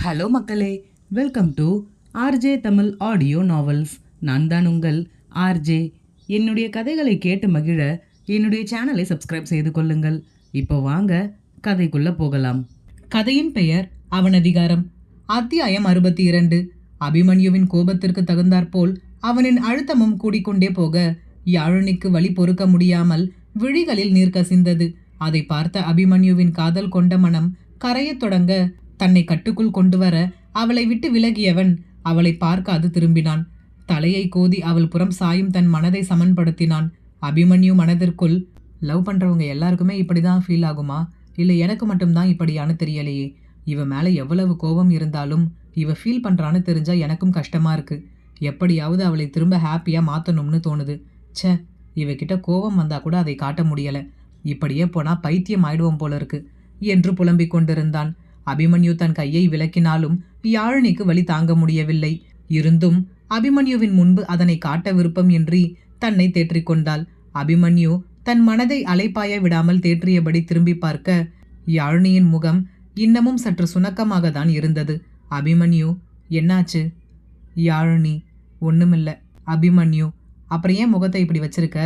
Hello மக்களே, welcome to RJ Tamil audio novels. நான் தான் உங்கள் ஆர்ஜே. என்னுடைய கதைகளை கேட்டு மகிழ என்னுடைய சேனலை சப்ஸ்கிரைப் செய்து கொள்ளுங்கள். இப்போ வாங்க கதைக்குள்ள போகலாம். கதையின் பெயர் அவனதிகாரம். அத்தியாயம் 62. அபிமன்யுவின் கோபத்திற்கு தகுந்தாற்போல் அவனின் அழுத்தமும் கூடிக்கொண்டே போக யாழினிக்கு வழி பொறுக்க முடியாமல் விழிகளில் நீர் கசிந்தது. அதை பார்த்த அபிமன்யுவின் காதல் கொண்ட மனம் கரையத் தொடங்க தன்னை கட்டுக்குள் கொண்டு வர அவளை விட்டு விலகியவன் அவளை பார்க்காது திரும்பினான். தலையை கோதி அவள் புறம் சாயும் தன் மனதை சமன்படுத்தினான். அபிமன்யு மனதிற்குள், லவ் பண்றவங்க எல்லாருக்குமே இப்படிதான் ஃபீல் ஆகுமா, இல்லை எனக்கு மட்டும்தான் இப்படியான்னு தெரியலையே. இவ மேல எவ்வளவு கோபம் இருந்தாலும் இவ ஃபீல் பண்றான்னு தெரிஞ்சா எனக்கும் கஷ்டமா இருக்கு. எப்படியாவது அவளை திரும்ப ஹாப்பியா மாத்தணும்னு தோணுது. ச்சே, இவகிட்ட கோபம் வந்தா கூட அதை காட்ட முடியல. இப்படியே போனா பைத்தியம் ஆயிடுவோம் போல இருக்கு என்று புலம்பிக் கொண்டிருந்தான். அபிமன்யு தன் கையை விலக்கினாலும் யாழினிக்கு வலி தாங்க முடியவில்லை. இருந்தும் அபிமன்யுவின் முன்பு அதனை காட்ட விருப்பம் இன்றி தன்னை தேற்றிக்கொண்டாள். அபிமன்யு தன் மனதை அலைப்பாய விடாமல் தேற்றியபடி திரும்பி பார்க்க யாழினியின் முகம் இன்னமும் சற்று சுணக்கமாக தான் இருந்தது. அபிமன்யு, என்னாச்சு? யாழினி, ஒண்ணுமில்ல. அபிமன்யு, அப்புறம் ஏன் முகத்தை இப்படி வச்சிருக்க?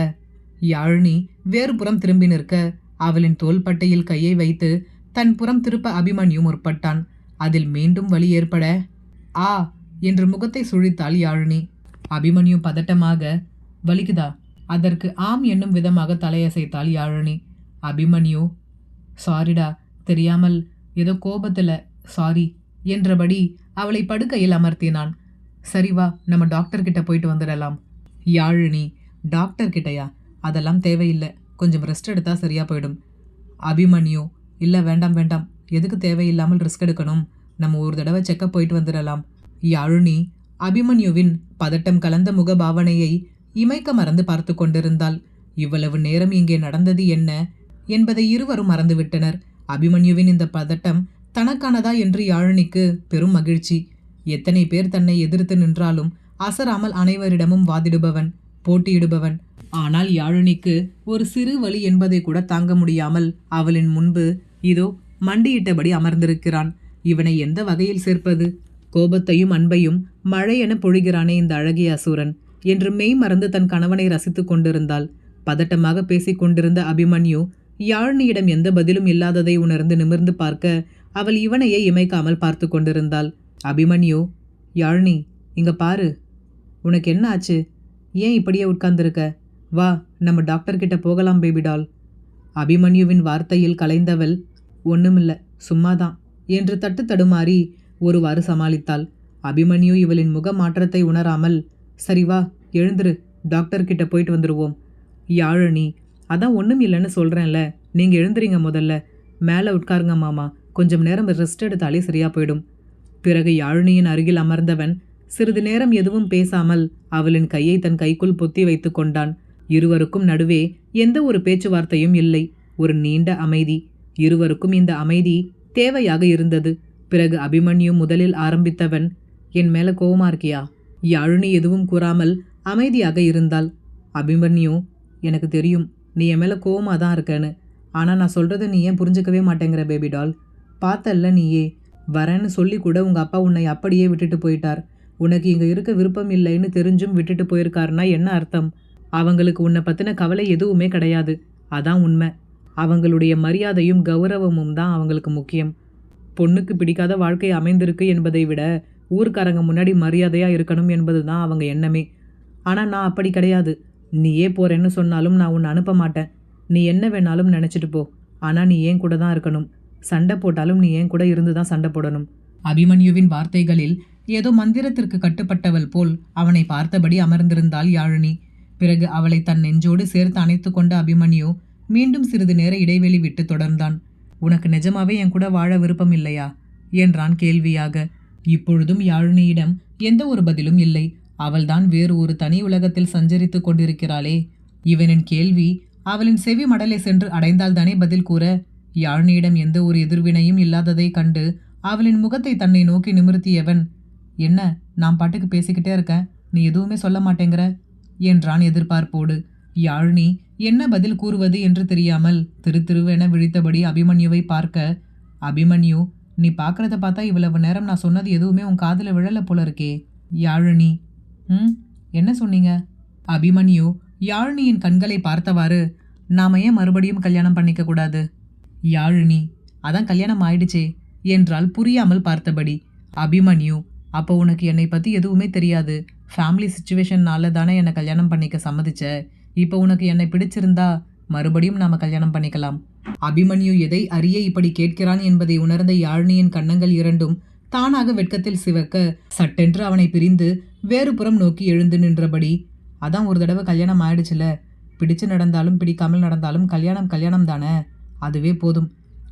யாழினி வேறு புறம் திரும்பி நிற்க அவளின் தோள்பட்டையில் கையை வைத்து தன் புறம் திருப்ப அபிமன்யு முற்பட்டான். அதில் மீண்டும் வலி ஏற்பட ஆ என்று முகத்தை சுழித்தாள் யாழினி. அபிமன்யு பதட்டமாக, வலிக்குதா? அதற்கு ஆம் என்னும் விதமாக தலையசைத்தாள் யாழினி. அபிமன்யு, சாரிடா, தெரியாமல், ஏதோ கோபத்துல, சாரி என்றபடி அவளை படுக்கையில் அமர்த்தினான். சரி வா, நம்ம டாக்டர் கிட்ட போயிட்டு வந்துடலாம். யாழினி, டாக்டர் கிட்டயா? அதெல்லாம் தேவையில்லை, கொஞ்சம் ரெஸ்ட் எடுத்தா சரியா போயிடும். அபிமன்யு, இல்லை வேண்டாம் வேண்டாம், எதுக்கு தேவையில்லாமல் ரிஸ்க் எடுக்கணும், நம்ம ஒரு தடவை செக்கப் போயிட்டு வந்துடலாம். யாழினி அபிமன்யுவின் பதட்டம் கலந்த முகபாவனையை இமைக்க மறந்து பார்த்து கொண்டிருந்தாள். இவ்வளவு நேரம் இங்கே நடந்தது என்ன என்பதை இருவரும் மறந்துவிட்டனர். அபிமன்யுவின் இந்த பதட்டம் தனக்கானதா என்று யாழினிக்கு பெரும் மகிழ்ச்சி. எத்தனை பேர் தன்னை எதிர்த்து நின்றாலும் அசராமல் அனைவரிடமும் வாதிடுபவன், போட்டியிடுபவன். ஆனால் யாழினிக்கு ஒரு சிறு வலி என்பதை கூட தாங்க முடியாமல் அவளின் முன்பு இதோ மண்டியிட்டபடி அமர்ந்திருக்கிறான். இவனை எந்த வகையில் சேர்ப்பது? கோபத்தையும் அன்பையும் மழையென பொழிகிறானே இந்த அழகிய அசுரன் என்று மெய் மறந்து தன் கணவனை ரசித்து கொண்டிருந்தாள். பதட்டமாக பேசிக் கொண்டிருந்த அபிமன்யு யாழினியிடம் எந்த பதிலும் இல்லாததை உணர்ந்து நிமிர்ந்து பார்க்க அவள் இவனையே இமைக்காமல் பார்த்து கொண்டிருந்தாள். அபிமன்யு, யாழினி, இங்க பாரு, உனக்கு என்ன ஆச்சு? ஏன் இப்படியே உட்கார்ந்திருக்க? வா, நம்ம டாக்டர் கிட்ட போகலாம் பேபி டால். அபிமன்யுவின் வார்த்தையில் கலைந்தவள், ஒண்ணுமில்ல, சும்மாதான் என்று தட்டு தடுமாறி ஒருவாறு சமாளித்தாள். அபிமன்யு இவளின் முக மாற்றத்தை உணராமல், சரி வா, எழுந்துரு, டாக்டர் கிட்ட போயிட்டு வந்துருவோம். யாழினி, அதான் ஒன்றும் இல்லைன்னு சொல்கிறேன்ல, நீங்கள் எழுந்துறீங்க, முதல்ல மேலே உட்காருங்க மாமா, கொஞ்சம் நேரம் ரெஸ்ட் எடுத்தாலே சரியா போயிடும். பிறகு யாழினியின் அருகில் அமர்ந்தவன் சிறிது நேரம் எதுவும் பேசாமல் அவளின் கையை தன் கைக்குள் பொத்தி வைத்து கொண்டான். இருவருக்கும் நடுவே எந்த ஒரு பேச்சுவார்த்தையும் இல்லை. ஒரு நீண்ட அமைதி. இருவருக்கும் இந்த அமைதி தேவையாக இருந்தது. பிறகு அபிமன்யு முதலில் ஆரம்பித்தவன், என் மேல கோவமா இருக்கியா? யாழினி எதுவும் கூறாமல் அமைதியாக இருந்தாள். அபிமன்யு, எனக்கு தெரியும் நீ என் மேல கோவமா தான் இருக்கேன்னு. ஆனா நான் சொல்றதை நீ ஏன் புரிஞ்சுக்கவே மாட்டேங்கிற பேபி டால்? பார்த்தல்ல நீயே, வரேன்னு சொல்லி கூட உங்க அப்பா உன்னை அப்படியே விட்டுட்டு போயிட்டார். உனக்கு இங்க இருக்க விருப்பம் இல்லைன்னு தெரிஞ்சும் விட்டுட்டு போயிருக்காருன்னா என்ன அர்த்தம்? அவங்களுக்கு உன்னை பத்தின கவலை எதுவுமே கிடையாது. அதான் உண்மை. அவங்களுடைய மரியாதையும் கௌரவமும் தான் அவங்களுக்கு முக்கியம். பொண்ணுக்கு பிடிக்காத வாழ்க்கை அமைந்திருக்கு என்பதை விட ஊர்க்காரங்க முன்னாடி மரியாதையா இருக்கணும் என்பது தான் அவங்க எண்ணமே. ஆனா நான் அப்படி கிடையாது. நீயே போறேன்னு சொன்னாலும் நான் உன்னை அனுப்ப மாட்டேன். நீ என்ன வேணாலும் நினைச்சிட்டு போ, ஆனா நீ ஏன் கூட தான் இருக்கணும். சண்டை போட்டாலும் நீ ஏன் கூட இருந்து தான் சண்டை போடணும். அபிமன்யுவின் வார்த்தைகளில் ஏதோ மந்திரத்திற்கு கட்டுப்பட்டவள் போல் அவனை பார்த்தபடி அமர்ந்திருந்தாள் யாழினி. பிறகு அவளை தன் நெஞ்சோடு சேர்த்து அணைத்து கொண்ட அபிமன்யு மீண்டும் சிறிது நேர இடைவெளி விட்டு தொடர்ந்தான். உனக்கு நிஜமாவே என் கூட வாழ விருப்பம் இல்லையா என்றான் கேள்வியாக. இப்பொழுதும் யாழினியிடம் எந்த ஒரு பதிலும் இல்லை. அவள்தான் வேறு ஒரு தனி உலகத்தில் சஞ்சரித்து கொண்டிருக்கிறாளே. இவனின் கேள்வி அவளின் செவி மடலை சென்று அடைந்தால்தானே பதில் கூற. யாழினியிடம் எந்த ஒரு எதிர்வினையும் இல்லாததை கண்டு அவளின் முகத்தை தன்னை நோக்கி நிமிர்த்தியவன், என்ன நான் பாட்டுக்கு பேசிக்கிட்டே இருக்கேன், நீ எதுவுமே சொல்ல மாட்டேங்கிற என்றான் எதிர்பார்ப்போடு. யாழினி என்ன பதில் கூறுவது என்று தெரியாமல் திருவென விழித்தபடி அபிமன்யுவை பார்க்க, அபிமன்யு, நீ பார்க்கறத பார்த்தா இவ்வளவு நேரம் நான் சொன்னது எதுவுமே உன் காதில் விழல போல இருக்கே. யாழினி. ம், என்ன சொன்னீங்க? அபிமன்யு யாழினியின் கண்களை பார்த்தவாறு, நாம ஏன் மறுபடியும் கல்யாணம் பண்ணிக்க கூடாது? யாழினி, அதான் கல்யாணம் ஆயிடுச்சே என்றால் புரியாமல் பார்த்தபடி. அபிமன்யு, அப்போ உனக்கு என்னை பற்றி எதுவுமே தெரியாது. ஃபேமிலி சுச்சுவேஷன்னால தானே என்னை கல்யாணம் பண்ணிக்க சம்மதிச்ச. இப்போ உனக்கு என்னை பிடிச்சிருந்தா மறுபடியும் நாம கல்யாணம் பண்ணிக்கலாம். அபிமன்யு எதை அறிய இப்படி கேட்கிறான் என்பதை உணர்ந்த யாழினியின் கன்னங்கள் இரண்டும் தானாக வெட்கத்தில் சிவக்க, சட்டென்று அவனை பிரிந்து வேறு புறம் நோக்கி எழுந்து நின்றபடி, அதான் ஒரு தடவை கல்யாணம் ஆயிடுச்சுல, பிடிச்சு நடந்தாலும் பிடிக்காமல் நடந்தாலும் கல்யாணம் கல்யாணம் தானே, அதுவே போதும்.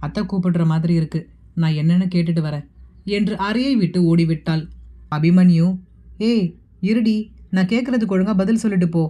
அத்தை கூப்பிடுற மாதிரி இருக்கு, நான் என்னன்னு கேட்டுட்டு வரேன் என்று அறையை விட்டு ஓடிவிட்டாள். அபிமன்யு, ஏய் இருடி, நான் கேட்கறதுக்கு ஒழுங்கா பதில் சொல்லிட்டு போ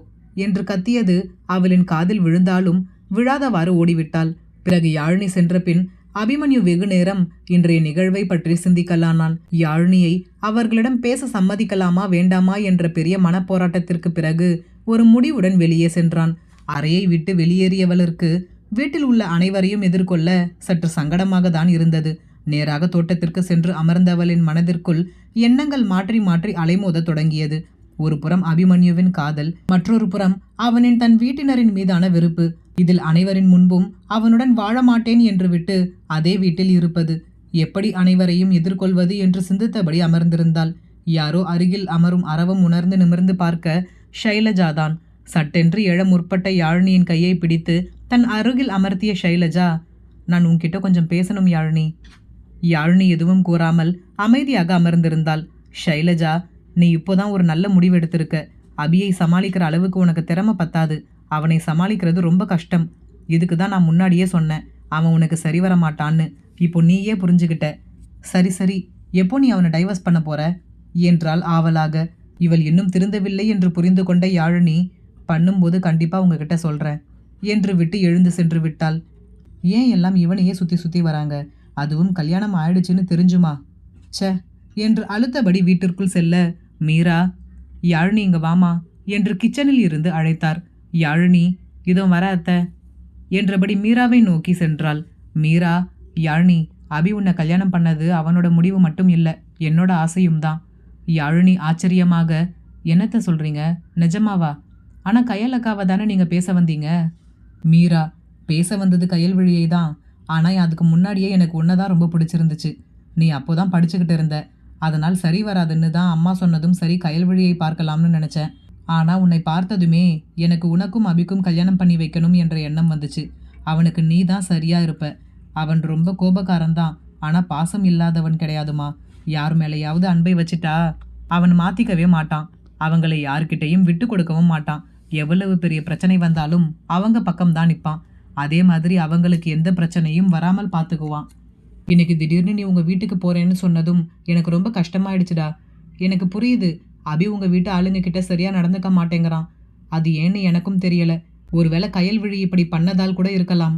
என்று கத்தியது அவளின் காதில் விழுந்தாலும் விழாதவாறு ஓடிவிட்டாள். பிறகு யாழினி சென்ற பின் அபிமன்யு வெகு நேரம் இன்றைய நிகழ்வை பற்றி சிந்திக்கலானான். யாழினியை அவர்களிடம் பேச சம்மதிக்கலாமா வேண்டாமா என்ற பெரிய மனப்போராட்டத்திற்கு பிறகு ஒரு முடிவுடன் வெளியே சென்றான். அறையை விட்டு வெளியேறியவளுக்கு வீட்டில் உள்ள அனைவரையும் எதிர்கொள்ள சற்று சங்கடமாக தான் இருந்தது. நேராக தோட்டத்திற்கு சென்று அமர்ந்தவளின் மனதிற்குள் எண்ணங்கள் மாற்றி மாற்றி அலைமோத தொடங்கியது. ஒரு புறம் அபிமன்யுவின் காதல், மற்றொரு புறம் அவனின் தன் வீட்டினரின் மீதான வெறுப்பு. இதில் அனைவரின் முன்பும் அவனுடன் வாழ மாட்டேன் என்று விட்டு அதே வீட்டில் இருப்பது. எப்படி அனைவரையும் எதிர்கொள்வது என்று சிந்தித்தபடி அமர்ந்திருந்தாள். யாரோ அருகில் அமரும் அரவம் உணர்ந்து நிமிர்ந்து பார்க்க ஷைலஜாதான். சட்டென்று எழ முற்பட்ட யாழினியின் கையை பிடித்து தன் அருகில் அமர்த்திய ஷைலஜா, நான் உன்கிட்ட கொஞ்சம் பேசணும் யாழினி. யாழினி எதுவும் கூறாமல் அமைதியாக அமர்ந்திருந்தாள். ஷைலஜா, நீ இப்போதான் ஒரு நல்ல முடிவு எடுத்திருக்க. அபியை சமாளிக்கிற அளவுக்கு உனக்கு திறமை பத்தாது. அவனை சமாளிக்கிறது ரொம்ப கஷ்டம். இதுக்கு தான் நான் முன்னாடியே சொன்னேன், அவன் உனக்கு சரி வர மாட்டான்னு. இப்போ நீயே புரிஞ்சுக்கிட்ட. சரி சரி, எப்போ நீ அவனை டைவர்ஸ் பண்ண போற என்றாள் ஆவலாக. இவள் இன்னும் திருந்தவில்லை என்று புரிந்து கொண்ட யாழினி, பண்ணும்போது கண்டிப்பா உங்ககிட்ட சொல்றேன் என்று விட்டு எழுந்து சென்று விட்டாள். ஏன் எல்லாம் இவனையே சுத்தி சுத்தி வராங்க? அதுவும் கல்யாணம் ஆயிடுச்சுன்னு தெரிஞ்சுமா? ச்சே என்று அழுத்தபடி வீட்டிற்குள் செல்ல, மீரா, யாழினி இங்க வாமா என்று கிச்சனில் இருந்து அழைத்தார். யாழினி, இதோ வர அத்தை என்றபடி மீராவை நோக்கி சென்றாள். மீரா, யாழினி, அபி உன்னை கல்யாணம் பண்ணது அவனோட முடிவு மட்டும் இல்லை, என்னோட ஆசையும் தான். யாழினி ஆச்சரியமாக, என்னத்த சொல்றீங்க, நிஜமாவா? ஆனா கயல் அக்காவை தானே நீங்க பேச வந்தீங்க? மீரா, பேச வந்தது கயல்விழியை தான். ஆனால் அதுக்கு முன்னாடியே எனக்கு உன்னைதான் ரொம்ப பிடிச்சிருந்துச்சு. நீ அப்போதான் படிச்சுக்கிட்டு இருந்த, அதனால் சரி வராதுன்னு தான் அம்மா சொன்னதும் சரி கயல்விழியை பார்க்கலாம்னு நினச்சேன். ஆனால் உன்னை பார்த்ததுமே எனக்கு உனக்கும் அபிக்கும் கல்யாணம் பண்ணி வைக்கணும் என்ற எண்ணம் வந்துச்சு. அவனுக்கு நீ தான் சரியாக இருப்ப. அவன் ரொம்ப கோபக்காரன்தான், ஆனால் பாசம் இல்லாதவன் கிடையாதுமா. யார் மேலேயாவது அன்பை வச்சுட்டா அவன் மாற்றிக்கவே மாட்டான். அவங்களை யார்கிட்டையும் விட்டு கொடுக்கவும் மாட்டான். எவ்வளவு பெரிய பிரச்சனை வந்தாலும் அவங்க பக்கம்தான் நிற்பான். அதே மாதிரி அவங்களுக்கு எந்த பிரச்சனையும் வராமல் பார்த்துக்குவான். இன்னைக்கு திடீர்னு நீ உங்கள் வீட்டுக்கு போகிறேன்னு சொன்னதும் எனக்கு ரொம்ப கஷ்டமாயிடுச்சுடா. எனக்கு புரியுது, அபி உங்கள் வீட்டு ஆளுங்க கிட்ட சரியாக நடந்துக்க மாட்டேங்கிறான். அது ஏன்னு எனக்கும் தெரியல. ஒருவேளை கயல்விழி இப்படி பண்ணதால் கூட இருக்கலாம்.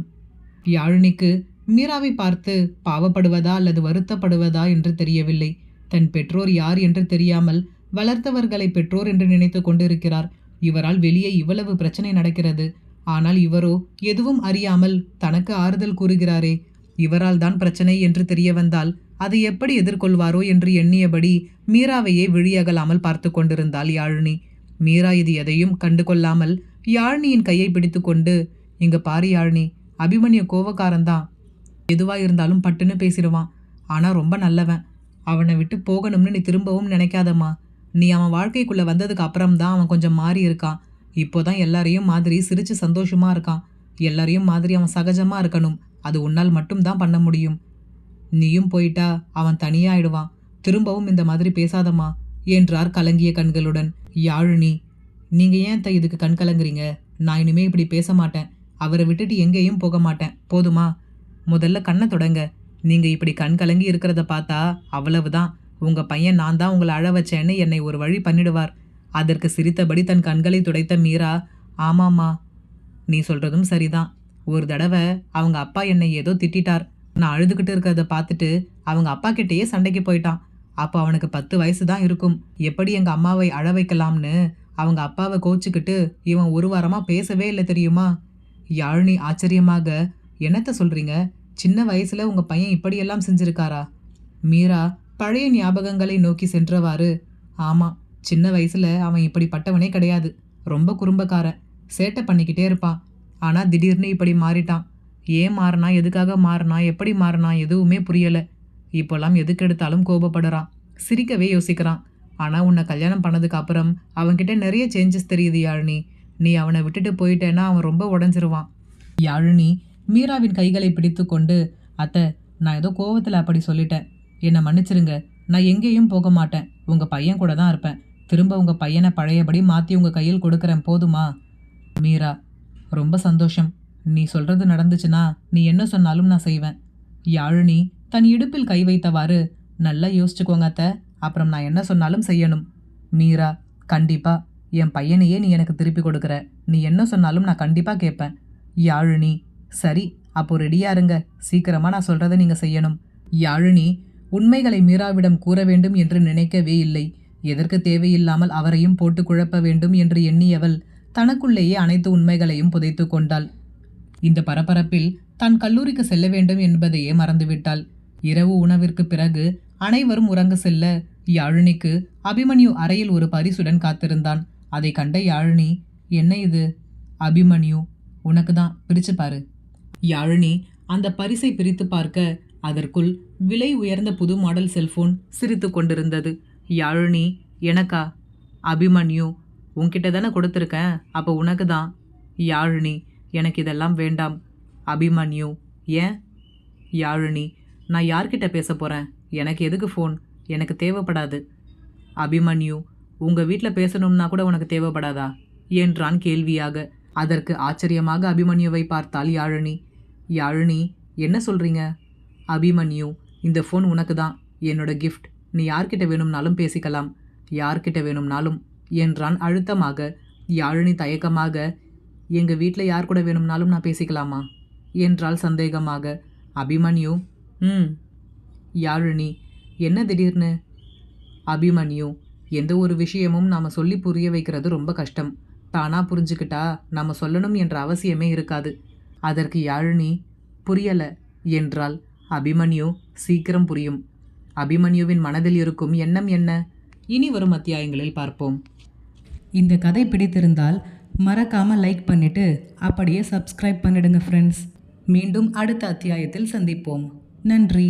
யாழினிக்கு மீராவை பார்த்து பாவப்படுவதா அல்லது வருத்தப்படுவதா என்று தெரியவில்லை. தன் பெற்றோர் யார் என்று தெரியாமல் வளர்த்தவர்களை பெற்றோர் என்று நினைத்து கொண்டிருக்கிறார். இவரால் வெளியே இவ்வளவு பிரச்சனை நடக்கிறது. ஆனால் இவரோ எதுவும் அறியாமல் தனக்கு ஆறுதல் கூறுகிறாரே. இவரால் தான் பிரச்சனை என்று தெரிய வந்தால் அதை எப்படி எதிர்கொள்வாரோ என்று எண்ணியபடி மீராவையே விழியகலாமல் பார்த்து கொண்டிருந்தாள் யாழினி. மீரா இது எதையும் கண்டு கொள்ளாமல் யாழினியின் கையை பிடித்து கொண்டு, இங்க பாரு யாழினி, அபிமன்யு கோவக்காரன்தான். எதுவா இருந்தாலும் பட்டுன்னு பேசிடுவான். ஆனால் ரொம்ப நல்லவன். அவனை விட்டு போகணும்னு நீ திரும்பவும் நினைக்காதம்மா. நீ அவன் வாழ்க்கைக்குள்ளே வந்ததுக்கு அப்புறம்தான் அவன் கொஞ்சம் மாறி இருக்கான். இப்போதான் எல்லாரையும் மாதிரி சிரிச்சு சந்தோஷமா இருக்கான். எல்லாரையும் மாதிரி அவன் சகஜமா இருக்கணும். அது உன்னால் மட்டும்தான் பண்ண முடியும். நீயும் போயிட்டா அவன் தனியாயிடுவான். திரும்பவும் இந்த மாதிரி பேசாதம்மா என்றார் கலங்கிய கண்களுடன். யாழினி, நீங்க ஏன் இதுக்கு கண் கலங்குறீங்க? நான் இனிமே இப்படி பேச மாட்டேன். அவரை விட்டுட்டு எங்கேயும் போக மாட்டேன். போதுமா? முதல்ல கண்ணை தொடங்க. நீங்க இப்படி கண் கலங்கி இருக்கிறத பார்த்தா அவ்வளவுதான். உங்க பையன் நான் தான் உங்களை அழ வச்சேன்னு என்னை ஒரு வழி பண்ணிடுவார். அதற்கு சிரித்தபடி தன் கண்களை துடைத்த மீரா, ஆமாம்மா, நீ சொல்றதும் சரிதான். ஒரு தடவை அவங்க அப்பா என்னை ஏதோ திட்டார். நான் அழுதுகிட்டு இருக்கிறத பார்த்துட்டு அவங்க அப்பா கிட்டேயே சண்டைக்கு போயிட்டான். அப்போ அவனுக்கு 10 வயசு தான் இருக்கும். எப்படி எங்கள் அம்மாவை அழ வைக்கலாம்னு அவங்க அப்பாவை கோச்சிக்கிட்டு இவன் ஒரு வாரமாக பேசவே இல்லை தெரியுமா? யாழினி ஆச்சரியமாக, என்னத்த சொல்கிறீங்க? சின்ன வயசில் உங்கள் பையன் இப்படியெல்லாம் செஞ்சுருக்காரா? மீரா பழைய ஞாபகங்களை நோக்கி சென்றவாறு, ஆமாம், சின்ன வயசுல அவன் இப்படிப்பட்டவனே கிடையாது. ரொம்ப குறும்பக்காரன், சேட்டை பண்ணிக்கிட்டே இருப்பான். ஆனால் திடீர்னு இப்படி மாறிட்டான். ஏன் மாறினா, எதுக்காக மாறினா, எப்படி மாறினா எதுவுமே புரியலை. இப்போல்லாம் எதுக்கு எடுத்தாலும் கோபப்படுறான், சிரிக்கவே யோசிக்கிறான். ஆனால் உன்னை கல்யாணம் பண்ணதுக்கு அப்புறம் அவன்கிட்ட நிறைய சேஞ்சஸ் தெரியுது யாழினி. நீ அவனை விட்டுட்டு போயிட்டேன்னா அவன் ரொம்ப உடஞ்சிருவான். யாழினி மீராவின் கைகளை பிடித்து கொண்டு, அத்தை, நான் ஏதோ கோவத்தில் அப்படி சொல்லிட்டேன், என்னை மன்னிச்சிருங்க. நான் எங்கேயும் போக மாட்டேன், உங்கள் பையன் கூட தான் இருப்பேன். திரும்ப உங்கள் பையனை பழையபடி மாற்றி உங்கள் கையில் கொடுக்குறேன், போதுமா? மீரா, ரொம்ப சந்தோஷம். நீ சொல்கிறது நடந்துச்சுன்னா நீ என்ன சொன்னாலும் நான் செய்வேன். யாழினி தன் இடுப்பில் கை வைத்தவாறு, நல்லா யோசிச்சுக்கோங்க அத்தை, அப்புறம் நான் என்ன சொன்னாலும் செய்யணும். மீரா, கண்டிப்பா என் பையனையே நீ எனக்கு திருப்பி கொடுக்குற, நீ என்ன சொன்னாலும் நான் கண்டிப்பாக கேட்பேன். யாழினி, சரி, அப்போ ரெடியா இருங்க, சீக்கிரமாக நான் சொல்கிறத நீங்கள் செய்யணும். யாழினி உண்மைகளை மீராவிடம் கூற வேண்டும் என்று நினைக்கவே இல்லை. எதற்கு தேவையில்லாமல் அவரையும் போட்டு குழப்ப வேண்டும் என்று எண்ணியவள் தனக்குள்ளேயே அனைத்து உண்மைகளையும் புதைத்து கொண்டாள். இந்த பரபரப்பில் தான் கல்லூரிக்கு செல்ல வேண்டும் என்பதையே மறந்துவிட்டாள். இரவு உணவிற்கு பிறகு அனைவரும் உறங்க செல்ல யாழினிக்கு அபிமன்யு அறையில் ஒரு பரிசுடன் காத்திருந்தான். அதை கண்ட யாழினி, என்ன இது? அபிமன்யு, உனக்கு தான், பிரிச்சு பாரு. யாழினி அந்த பரிசை பிரித்து பார்க்க அதற்குள் விலை உயர்ந்த புது மாடல் செல்போன் சிரித்து கொண்டிருந்தது. யாழினி, எனக்கா? அபிமன்யு, உன்கிட்ட தானே கொடுத்துருக்கேன், அப்போ உனக்கு தான். யாழினி, எனக்கு இதெல்லாம் வேண்டாம். அபிமன்யு, ஏன்? யாழினி, நான் யார்கிட்ட பேச போகிறேன், எனக்கு எதுக்கு ஃபோன், எனக்கு தேவைப்படாது. அபிமன்யு, உங்கள் வீட்டில் பேசணும்னா கூட உனக்கு தேவைப்படாதா என்றான் கேள்வியாக. அதற்கு ஆச்சரியமாக அபிமன்யுவை பார்த்தாள் யாழினி. யாழினி, என்ன சொல்கிறீங்க? அபிமன்யு, இந்த ஃபோன் உனக்கு தான், என்னோட கிஃப்ட். நீ யார்கிட்ட வேணும்னாலும் பேசிக்கலாம், யார்கிட்ட வேணும்னாலும் என்றான் அழுத்தமாக. யாழினி தயக்கமாக, எங்கள் வீட்டில் யார் கூட வேணும்னாலும் நான் பேசிக்கலாமா என்றாள் சந்தேகமாக. அபிமன்யு, யாழினி, என்ன திடீர்னு? அபிமன்யு, எந்த ஒரு விஷயமும் நாம் சொல்லி புரிய வைக்கிறது ரொம்ப கஷ்டம். தானாக புரிஞ்சுக்கிட்டா நாம் சொல்லணும் என்ற அவசியமே இருக்காது. அதற்கு யாழினி, புரியலை என்றாள். அபிமன்யு, சீக்கிரம் புரியும். அபிமன்யுவின் மனதில் இருக்கும் எண்ணம் என்ன? இனி வரும் அத்தியாயங்களில் பார்ப்போம். இந்த கதை பிடித்திருந்தால் மறக்காமல் லைக் பண்ணிவிட்டு அப்படியே சப்ஸ்கிரைப் பண்ணிடுங்க ஃப்ரெண்ட்ஸ். மீண்டும் அடுத்த அத்தியாயத்தில் சந்திப்போம். நன்றி.